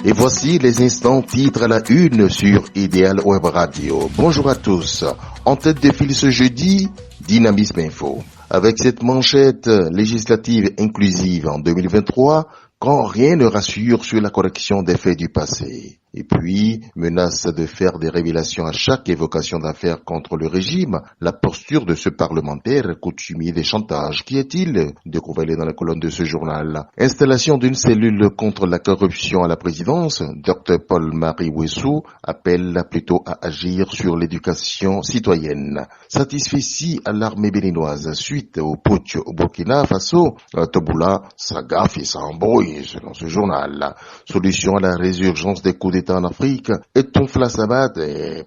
Et voici les instants titres à la une sur Idéal Web Radio. Bonjour à tous. En tête de file ce jeudi, Dynamisme Info. Avec cette manchette législative inclusive en 2023, quand rien ne rassure sur la correction des faits du passé. Et puis, menace de faire des révélations à chaque évocation d'affaires contre le régime, la posture de ce parlementaire coutumier des chantages. Qui est-il? Découvrez-le dans la colonne de ce journal. Installation d'une cellule contre la corruption à la présidence, Dr Paul-Marie Wessou appelle plutôt à agir sur l'éducation citoyenne. Satisfait à l'armée béninoise suite au putsch au Burkina Faso, Toboula s'agaffe et s'embrouille selon ce journal. Solution à la résurgence des coups d'État en Afrique, et Tonfla Sabat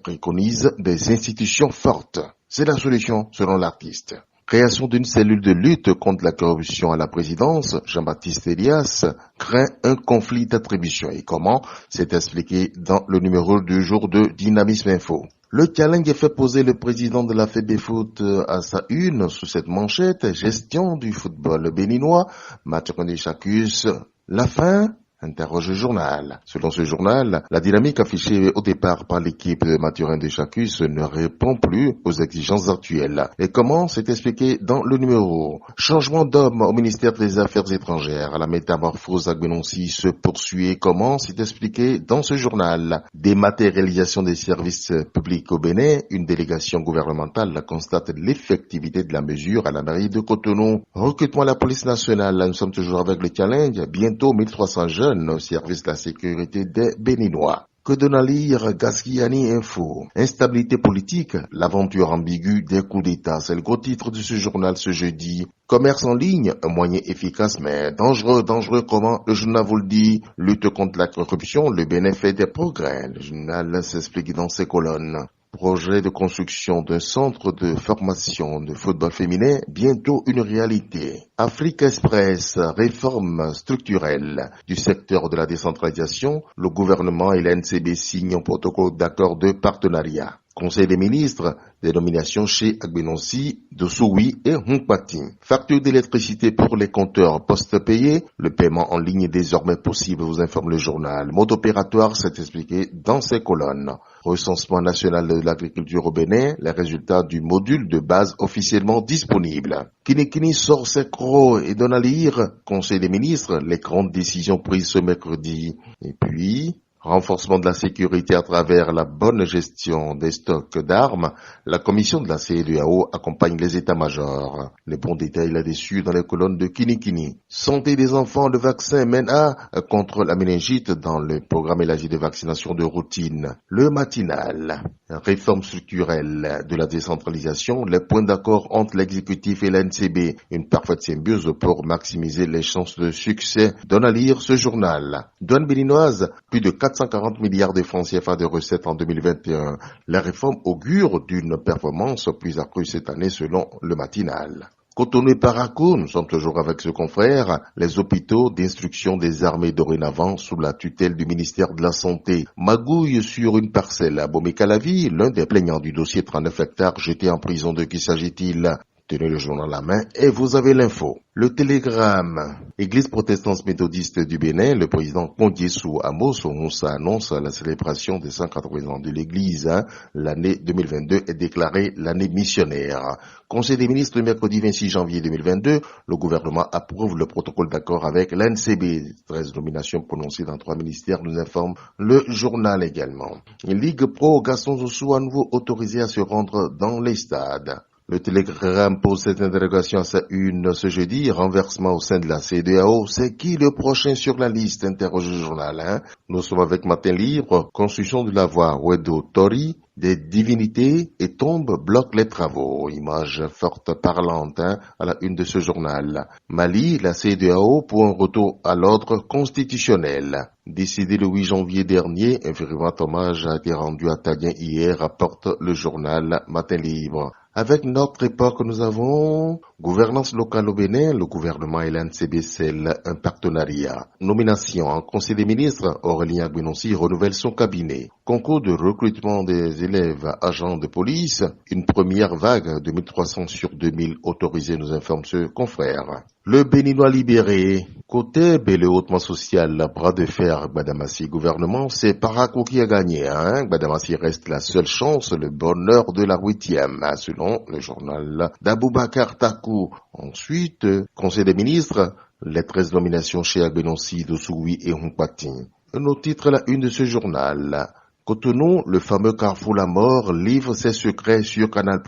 préconise des institutions fortes. C'est la solution selon l'artiste. Création d'une cellule de lutte contre la corruption à la présidence, Jean-Baptiste Elias craint un conflit d'attribution. Et comment? C'est expliqué dans le numéro du jour de Dynamisme Info. Le challenge est fait poser le président de la FEBEFOOT à sa une sous cette manchette, gestion du football béninois, Mathieu Chacus. La fin? Interroge le journal. Selon ce journal, la dynamique affichée au départ par l'équipe de Mathurin de Chacus ne répond plus aux exigences actuelles. Et comment? C'est expliqué dans le numéro. Changement d'homme au ministère des Affaires étrangères. La métamorphose à Gbenonsi se poursuit. Et comment? C'est expliqué dans ce journal. Dématérialisation des services publics au Bénin. Une délégation gouvernementale constate l'effectivité de la mesure à la mairie de Cotonou. Recrutement à la police nationale. Nous sommes toujours avec le challenge. Bientôt 1300 jeunes au service de la sécurité des Béninois. Que donne à lire Gaskiani Info? Instabilité politique, l'aventure ambiguë des coups d'État. C'est le gros titre de ce journal ce jeudi. Commerce en ligne, un moyen efficace mais dangereux comment? Le journal vous le dit. Lutte contre la corruption, le Bénin fait des progrès. Le journal s'explique dans ses colonnes. Projet de construction d'un centre de formation de football féminin, bientôt une réalité. Afrique Express, réforme structurelle du secteur de la décentralisation, le gouvernement et l'NCB signent un protocole d'accord de partenariat. Conseil des ministres, des nominations chez Agbenonsi, Dossoui et Hunkpati. Facture d'électricité pour les compteurs post-payés, le paiement en ligne est désormais possible, vous informe le journal. Mode opératoire s'est expliqué dans ces colonnes. Recensement national de l'agriculture au Bénin, les résultats du module de base officiellement disponible. Kinikini sort ses crocs et donne à lire, Conseil des ministres, les grandes décisions prises ce mercredi. Et puis, renforcement de la sécurité à travers la bonne gestion des stocks d'armes, la commission de la CEDEAO accompagne les états-majors. Les bons détails là-dessus dans les colonnes de Kinikini. Santé des enfants, le vaccin MENA contre la méningite dans le programme élargi de vaccination de routine. Le matinal. Réforme structurelle de la décentralisation, les points d'accord entre l'exécutif et l'NCB. Une parfaite symbiose pour maximiser les chances de succès. Donne à lire ce journal. Douane béninoise, plus de 440 milliards de francs CFA de recettes en 2021. La réforme augure d'une performance plus accrue cette année selon le matinal. Cotonou et Parakou, nous sommes toujours avec ce confrère, les hôpitaux d'instruction des armées dorénavant sous la tutelle du ministère de la Santé. Magouille sur une parcelle à Bomé-Calavi, l'un des plaignants du dossier 39 hectares jeté en prison. De qui s'agit-il? Tenez le journal à la main et vous avez l'info. Le télégramme. Église protestante méthodiste du Bénin, le président Kondiessou Amos Moussa annonce la célébration des 180 ans de l'église. L'année 2022 est déclarée l'année missionnaire. Conseil des ministres le mercredi 26 janvier 2022, le gouvernement approuve le protocole d'accord avec l'NCB. 13 nominations prononcées dans 3 ministères, nous informe le journal également. Ligue Pro, Gaston Zossou à nouveau autorisé à se rendre dans les stades. Le télégramme pose cette interrogation à sa une ce jeudi. Renversement au sein de la CEDEAO. C'est qui le prochain sur la liste? Interroge le journal. Nous sommes avec Matin Libre. Construction de la voie Wedo Tori. Des divinités et tombes bloquent les travaux. Image forte parlante à la une de ce journal. Mali, la CEDEAO pour un retour à l'ordre constitutionnel. Décidé le 8 janvier dernier, un fervent hommage a été rendu à Tadien hier, rapporte le journal Matin Libre. Avec notre époque, nous avons gouvernance locale au Bénin, le gouvernement et l'NCB scellent un partenariat. Nomination en Conseil des ministres, Aurélien Gbenonsi renouvelle son cabinet. Concours de recrutement des élèves agents de police, une première vague de 1300 sur 2000 autorisés, nous informe ce confrère. Le Béninois libéré. Côté le hautement social, bras de fer, Gbadamassi gouvernement, c'est Parakou qui a gagné. Gbadamassi reste la seule chance, le bonheur de la 8e, selon le journal d'Aboubacar Takou. Ensuite, Conseil des ministres, les 13 nominations chez Agbenonsi, Dossoui et Humpati. Un autre titre, la une de ce journal. Cotonou, le fameux carrefour La Mort, livre ses secrets sur Canal+.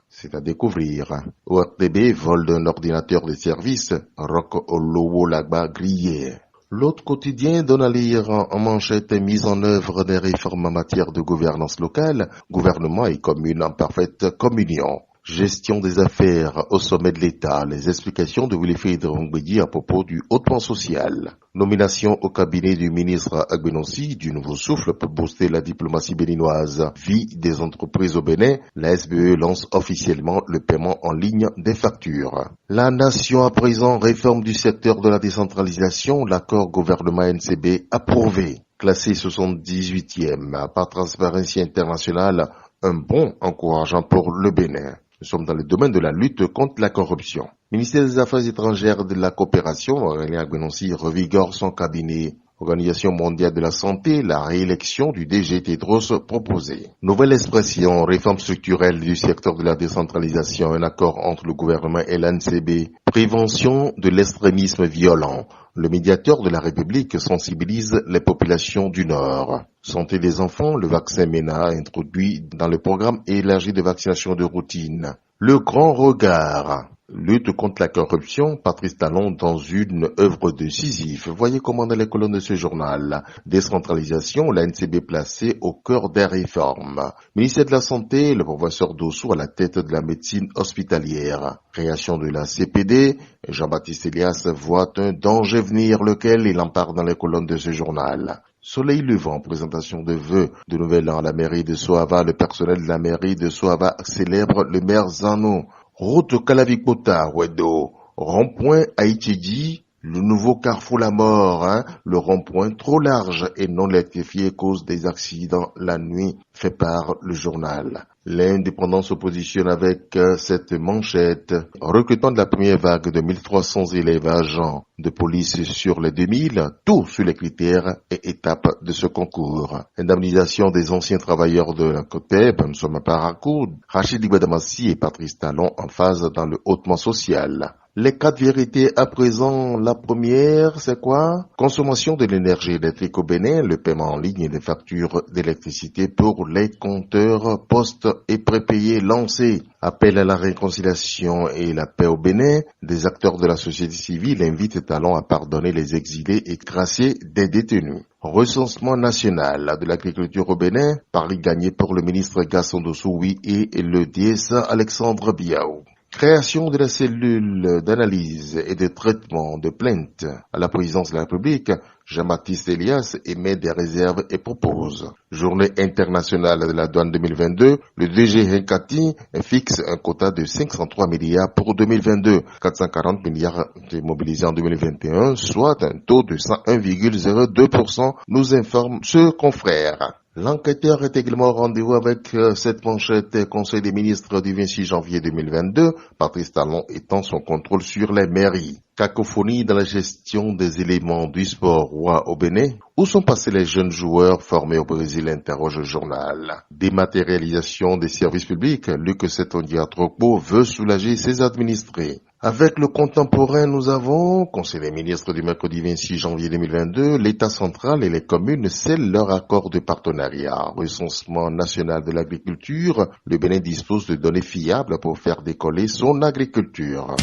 C'est à découvrir. ORTB, vol d'un ordinateur de service, Rock Olowo Lagba grillé. L'autre quotidien donne à lire en manchette mise en œuvre des réformes en matière de gouvernance locale, gouvernement et commune en parfaite communion. Gestion des affaires au sommet de l'État, les explications de Wilfried Rongbeyi à propos du hautement social. Nomination au cabinet du ministre Agbenonsi du nouveau souffle pour booster la diplomatie béninoise. Vie des entreprises au Bénin, la SBE lance officiellement le paiement en ligne des factures. La nation à présent, réforme du secteur de la décentralisation, l'accord gouvernement NCB approuvé. Classé 78e par Transparency International, un bon encourageant pour le Bénin. Nous sommes dans le domaine de la lutte contre la corruption. Ministère des Affaires étrangères et de la coopération, Aurélien Agbenonsi revigore son cabinet. Organisation mondiale de la santé, la réélection du DG Tedros proposée. Nouvelle expression, réforme structurelle du secteur de la décentralisation, un accord entre le gouvernement et l'ANCB. Prévention de l'extrémisme violent. Le médiateur de la République sensibilise les populations du Nord. Santé des enfants, le vaccin MENA introduit dans le programme élargi de vaccination de routine. Le grand regard. Lutte contre la corruption, Patrice Talon dans une œuvre de Sisyphe. Voyez comment dans les colonnes de ce journal. Décentralisation, la NCB placée au cœur des réformes. Ministère de la Santé, le professeur Dossou à la tête de la médecine hospitalière. Création de la CPD, Jean-Baptiste Elias voit un danger venir, lequel il en parle dans les colonnes de ce journal. Soleil levant, présentation de vœux de nouvel an à la mairie de Soava. Le personnel de la mairie de Soava célèbre le maire Zano. Route Kalavikota, Wedo, rond-point Haïtidi, le nouveau carrefour La Mort, le rond-point trop large et non électrifié cause des accidents la nuit, fait par le journal. L'Indépendant se positionne avec cette manchette. Recrutement de la première vague de 1300 élèves agents de police sur les 2000, tout sur les critères et étapes de ce concours. Indemnisation des anciens travailleurs de la COTEB, Nsoma Parakou, Rachid Gbadamassi et Patrice Talon en phase dans le hautement social. Les 4 vérités à présent, la première, c'est quoi? Consommation de l'énergie électrique au Bénin, le paiement en ligne des factures d'électricité pour les compteurs post et prépayés lancés. Appel à la réconciliation et la paix au Bénin, des acteurs de la société civile invitent Talon à pardonner les exilés et gracier des détenus. Recensement national de l'agriculture au Bénin, pari gagné pour le ministre Gaston Dossoui et le DS Alexandre Biao. Création de la cellule d'analyse et de traitement de plaintes à la présidence de la République, Jean-Baptiste Elias émet des réserves et propose. Journée internationale de la douane 2022, le DG Henkati fixe un quota de 503 milliards pour 2022, 440 milliards mobilisés en 2021, soit un taux de 101,02%, nous informe ce confrère. L'enquêteur est également au rendez-vous avec cette manchette Conseil des ministres du 26 janvier 2022, Patrice Talon étend son contrôle sur les mairies. Cacophonie dans la gestion des éléments du sport roi au Bénin. Où sont passés les jeunes joueurs formés au Brésil, interroge le journal. Dématérialisation des services publics, Luc Setondia-Trocbo veut soulager ses administrés. Avec le contemporain, nous avons, Conseil des ministres du mercredi 26 janvier 2022, l'État central et les communes scellent leur accord de partenariat. Recensement national de l'agriculture, le Bénin dispose de données fiables pour faire décoller son agriculture.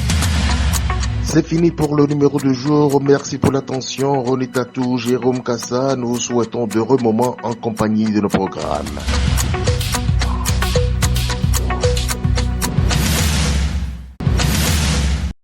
C'est fini pour le numéro du jour. Merci pour l'attention. René Tatou, Jérôme Kassa, nous souhaitons d'heureux moments en compagnie de nos programmes.